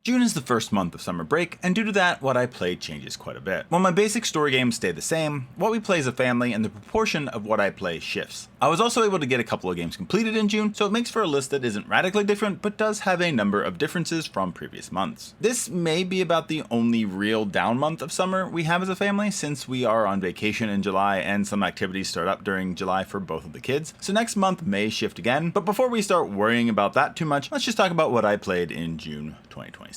June is the first month of summer break, and due to that, what I play changes quite a bit. While my basic story games stay the same, what we play as a family and the proportion of what I play shifts. I was also able to get a couple of games completed in June, so it makes for a list that isn't radically different, but does have a number of differences from previous months. This may be about the only real down month of summer we have as a family, since we are on vacation in July and some activities start up during July for both of the kids, so next month may shift again. But before we start worrying about that too much, let's just talk about what I played in June 2026.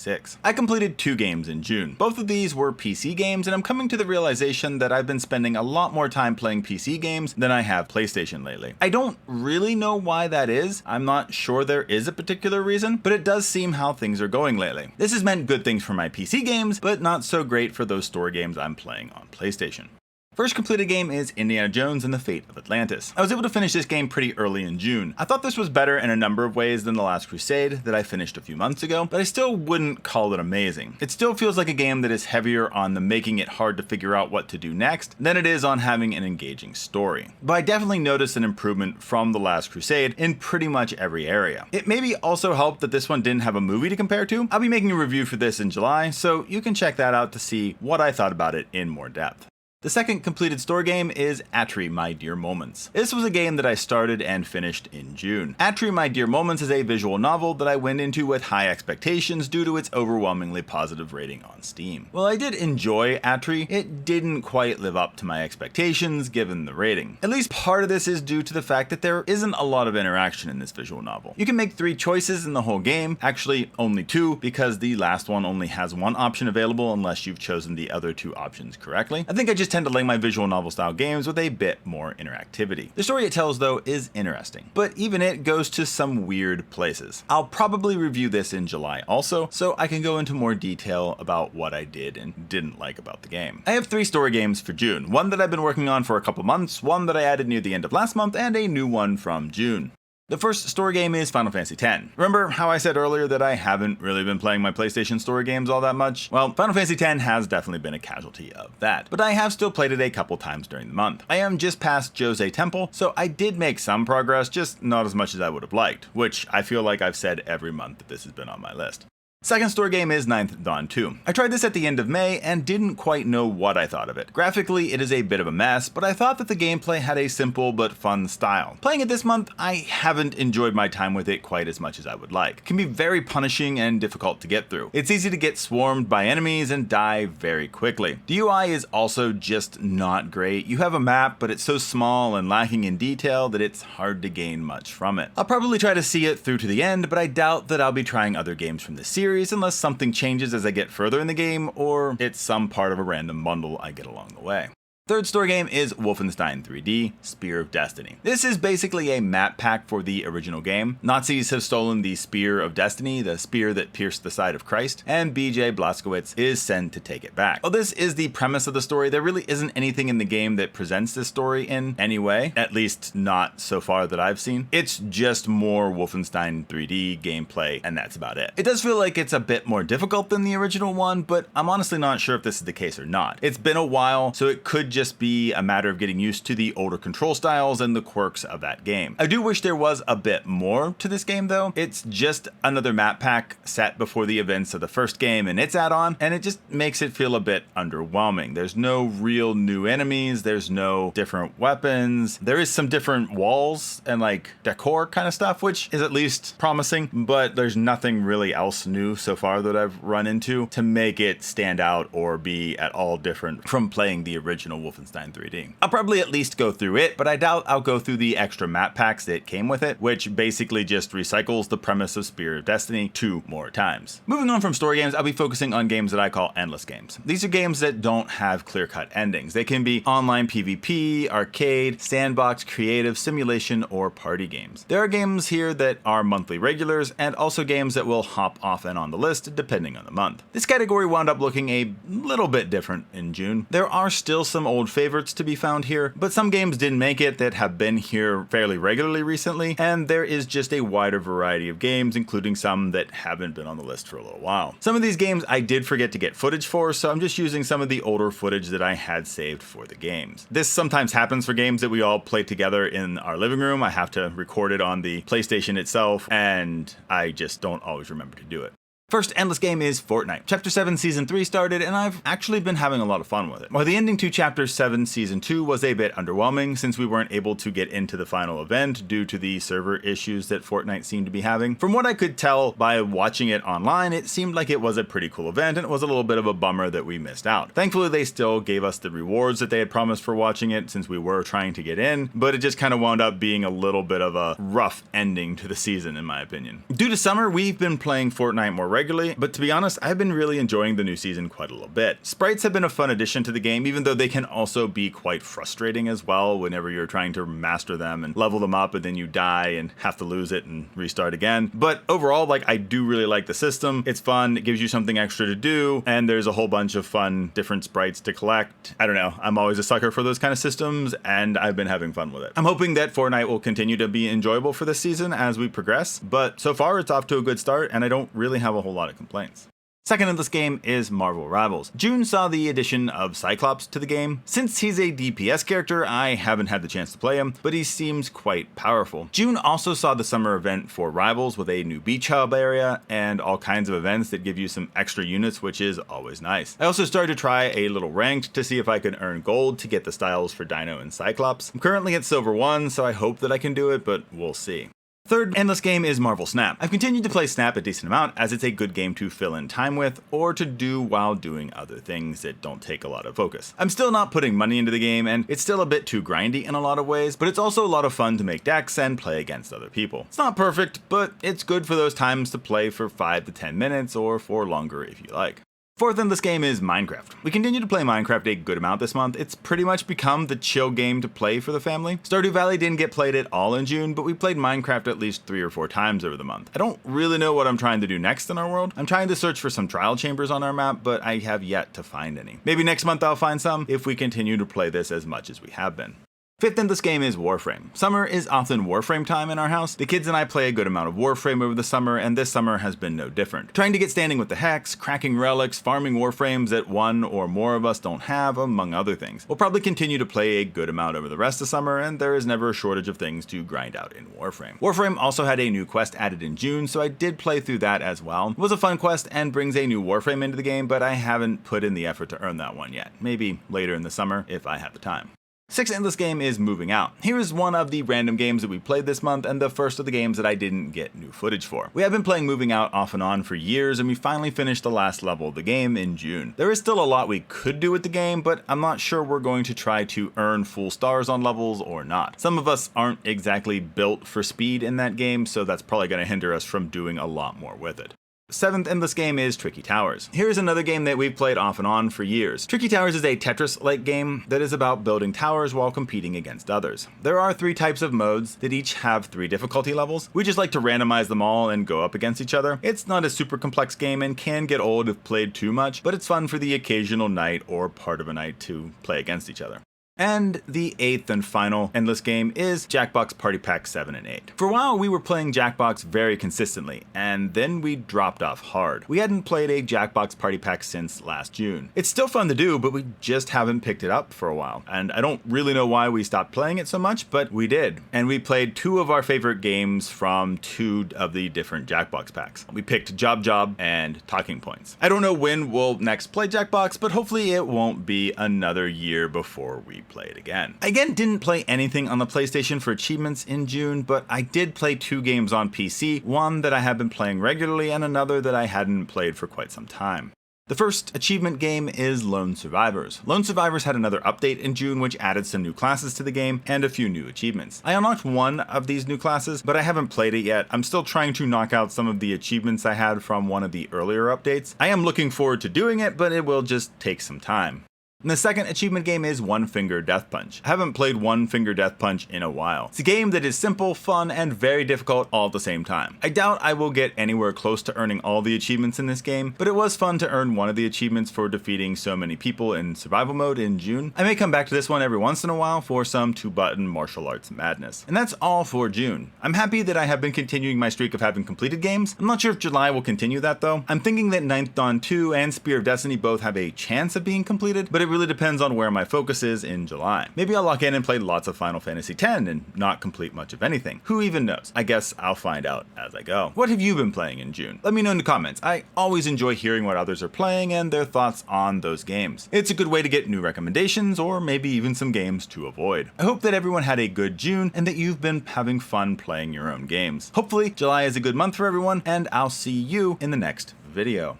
I completed 2 games in June. Both of these were PC games, and I'm coming to the realization that I've been spending a lot more time playing PC games than I have PlayStation lately. I don't really know why that is. I'm not sure there is a particular reason, but it does seem how things are going lately. This has meant good things for my PC games, but not so great for those story games I'm playing on PlayStation. First completed game is Indiana Jones and the Fate of Atlantis. I was able to finish this game pretty early in June. I thought this was better in a number of ways than The Last Crusade that I finished a few months ago, but I still wouldn't call it amazing. It still feels like a game that is heavier on the making it hard to figure out what to do next than it is on having an engaging story. But I definitely noticed an improvement from The Last Crusade in pretty much every area. It maybe also helped that this one didn't have a movie to compare to. I'll be making a review for this in July, so you can check that out to see what I thought about it in more depth. The second completed story game is Atri My Dear Moments. This was a game that I started and finished in June. Atri My Dear Moments is a visual novel that I went into with high expectations due to its overwhelmingly positive rating on Steam. While I did enjoy Atri, it didn't quite live up to my expectations given the rating. At least part of this is due to the fact that there isn't a lot of interaction in this visual novel. You can make 3 choices in the whole game, actually only 2 because the last one only has 1 option available unless you've chosen the other 2 options correctly. I think I just tend to like my visual novel style games with a bit more interactivity. The story it tells though is interesting, but even it goes to some weird places. I'll probably review this in July also, so I can go into more detail about what I did and didn't like about the game. I have 3 story games for June, one that I've been working on for a couple months, one that I added near the end of last month, and a new one from June. The first story game is Final Fantasy X. Remember how I said earlier that I haven't really been playing my PlayStation story games all that much? Well, Final Fantasy X has definitely been a casualty of that, but I have still played it a couple times during the month. I am just past Jose Temple, so I did make some progress, just not as much as I would have liked, which I feel like I've said every month that this has been on my list. Second story game is Ninth Dawn 2. I tried this at the end of May and didn't quite know what I thought of it. Graphically, it is a bit of a mess, but I thought that the gameplay had a simple but fun style. Playing it this month, I haven't enjoyed my time with it quite as much as I would like. It can be very punishing and difficult to get through. It's easy to get swarmed by enemies and die very quickly. The UI is also just not great. You have a map, but it's so small and lacking in detail that it's hard to gain much from it. I'll probably try to see it through to the end, but I doubt that I'll be trying other games from the series unless something changes as I get further in the game, or it's some part of a random bundle I get along the way. Third story game is Wolfenstein 3D Spear of Destiny. This is basically a map pack for the original game. Nazis have stolen the Spear of Destiny, the spear that pierced the side of Christ, and BJ Blazkowicz is sent to take it back. While this is the premise of the story, there really isn't anything in the game that presents this story in any way, at least not so far that I've seen. It's just more Wolfenstein 3D gameplay, and that's about it. It does feel like it's a bit more difficult than the original one, but I'm honestly not sure if this is the case or not. It's been a while, so it could just be a matter of getting used to the older control styles and the quirks of that game. I do wish there was a bit more to this game though. It's just another map pack set before the events of the first game and its add-on, and it just makes it feel a bit underwhelming. There's no real new enemies, there's no different weapons, there is some different walls and like decor kind of stuff, which is at least promising, but there's nothing really else new so far that I've run into to make it stand out or be at all different from playing the original Wolfenstein 3D. I'll probably at least go through it, but I doubt I'll go through the extra map packs that came with it, which basically just recycles the premise of Spear of Destiny 2 more times. Moving on from story games, I'll be focusing on games that I call endless games. These are games that don't have clear-cut endings. They can be online PvP, arcade, sandbox, creative, simulation, or party games. There are games here that are monthly regulars, and also games that will hop off and on the list depending on the month. This category wound up looking a little bit different in June. There are still some old favorites to be found here, but some games didn't make it that have been here fairly regularly recently, and there is just a wider variety of games, including some that haven't been on the list for a little while. Some of these games I did forget to get footage for, so I'm just using some of the older footage that I had saved for the games. This sometimes happens for games that we all play together in our living room. I have to record it on the PlayStation itself, and I just don't always remember to do it. First endless game is Fortnite. Chapter 7 Season 3 started, and I've actually been having a lot of fun with it. While the ending to Chapter 7 Season 2 was a bit underwhelming since we weren't able to get into the final event due to the server issues that Fortnite seemed to be having, from what I could tell by watching it online, it seemed like it was a pretty cool event, and it was a little bit of a bummer that we missed out. Thankfully, they still gave us the rewards that they had promised for watching it since we were trying to get in, but it just kind of wound up being a little bit of a rough ending to the season, in my opinion. Due to summer, we've been playing Fortnite more regularly, but to be honest, I've been really enjoying the new season quite a little bit. Sprites have been a fun addition to the game, even though they can also be quite frustrating as well whenever you're trying to master them and level them up and then you die and have to lose it and restart again. But overall, I do really like the system. It's fun, it gives you something extra to do, and there's a whole bunch of fun different sprites to collect. I don't know, I'm always a sucker for those kind of systems, and I've been having fun with it. I'm hoping that Fortnite will continue to be enjoyable for this season as we progress, but so far it's off to a good start, and I don't really have a whole lot of complaints. Second in this game is Marvel Rivals. June saw the addition of Cyclops to the game. Since he's a DPS character, I haven't had the chance to play him, but he seems quite powerful. June also saw the summer event for Rivals with a new beach hub area and all kinds of events that give you some extra units, which is always nice. I also started to try a little ranked to see if I could earn gold to get the styles for Dino and Cyclops. I'm currently at Silver 1, so I hope that I can do it, but we'll see. Third endless game is Marvel Snap. I've continued to play Snap a decent amount as it's a good game to fill in time with or to do while doing other things that don't take a lot of focus. I'm still not putting money into the game and it's still a bit too grindy in a lot of ways, but it's also a lot of fun to make decks and play against other people. It's not perfect, but it's good for those times to play for 5 to 10 minutes or for longer if you like. Fourth in this game is Minecraft. We continue to play Minecraft a good amount this month. It's pretty much become the chill game to play for the family. Stardew Valley didn't get played at all in June, but we played Minecraft at least 3 or 4 times over the month. I don't really know what I'm trying to do next in our world. I'm trying to search for some trial chambers on our map, but I have yet to find any. Maybe next month I'll find some if we continue to play this as much as we have been. Fifth in this game is Warframe. Summer is often Warframe time in our house. The kids and I play a good amount of Warframe over the summer, and this summer has been no different. Trying to get standing with the Hex, cracking relics, farming Warframes that one or more of us don't have, among other things. We'll probably continue to play a good amount over the rest of summer, and there is never a shortage of things to grind out in Warframe. Warframe also had a new quest added in June, so I did play through that as well. It was a fun quest and brings a new Warframe into the game, but I haven't put in the effort to earn that one yet. Maybe later in the summer if I have the time. Sixth in this game is Moving Out. Here is one of the random games that we played this month and the first of the games that I didn't get new footage for. We have been playing Moving Out off and on for years and we finally finished the last level of the game in June. There is still a lot we could do with the game, but I'm not sure we're going to try to earn full stars on levels or not. Some of us aren't exactly built for speed in that game, so that's probably going to hinder us from doing a lot more with it. Seventh in this game is Tricky Towers. Here's another game that we've played off and on for years. Tricky Towers is a Tetris-like game that is about building towers while competing against others. There are 3 types of modes that each have 3 difficulty levels. We just like to randomize them all and go up against each other. It's not a super complex game and can get old if played too much, but it's fun for the occasional night or part of a night to play against each other. And the 8th and final endless game is Jackbox Party Pack 7 and 8. For a while we were playing Jackbox very consistently, and then we dropped off hard. We hadn't played a Jackbox Party Pack since last June. It's still fun to do, but we just haven't picked it up for a while. And I don't really know why we stopped playing it so much, but we did. And we played 2 of our favorite games from 2 of the different Jackbox packs. We picked Job Job and Talking Points. I don't know when we'll next play Jackbox, but hopefully it won't be another year before we play it again. I again didn't play anything on the PlayStation for achievements in June, but I did play 2 games on PC, one that I have been playing regularly and another that I hadn't played for quite some time. The first achievement game is Lone Survivors. Lone Survivors had another update in June which added some new classes to the game and a few new achievements. I unlocked one of these new classes, but I haven't played it yet. I'm still trying to knock out some of the achievements I had from one of the earlier updates. I am looking forward to doing it, but it will just take some time. And the second achievement game is One Finger Death Punch. I haven't played One Finger Death Punch in a while. It's a game that is simple, fun, and very difficult all at the same time. I doubt I will get anywhere close to earning all the achievements in this game, but it was fun to earn one of the achievements for defeating so many people in survival mode in June. I may come back to this one every once in a while for some 2-button martial arts madness. And that's all for June. I'm happy that I have been continuing my streak of having completed games. I'm not sure if July will continue that though. I'm thinking that Ninth Dawn 2 and Spear of Destiny both have a chance of being completed, but it really depends on where my focus is in July. Maybe I'll lock in and play lots of Final Fantasy X and not complete much of anything. Who even knows? I guess I'll find out as I go. What have you been playing in June? Let me know in the comments. I always enjoy hearing what others are playing and their thoughts on those games. It's a good way to get new recommendations or maybe even some games to avoid. I hope that everyone had a good June and that you've been having fun playing your own games. Hopefully July is a good month for everyone, and I'll see you in the next video.